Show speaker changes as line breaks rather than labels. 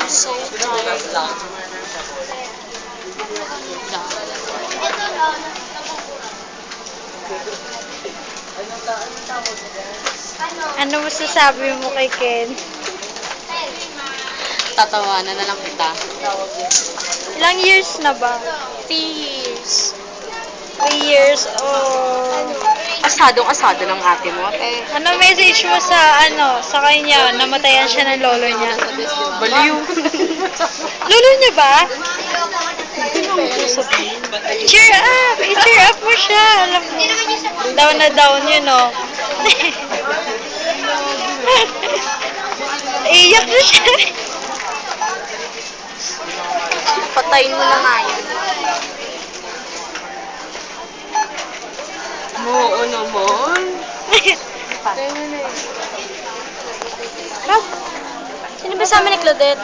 So tired.
Ano masasabi mo kay Ken?
Tatawanan na lang kita.
Ilang years na ba?
3 years.
3 years old.
Asadong-asado ng ate mo, ate.
Ano message mo sa kanya? Namatayan siya ng lolo niya.
Baliw.
Lolo niya ba? Cheer up! I-cheer up mo siya. Alam mo. Down na down yun, no? Iyak na siya.
Patayin mo na nga yun. Oo naman.
Rob, sino ba sa amin ni Claudette?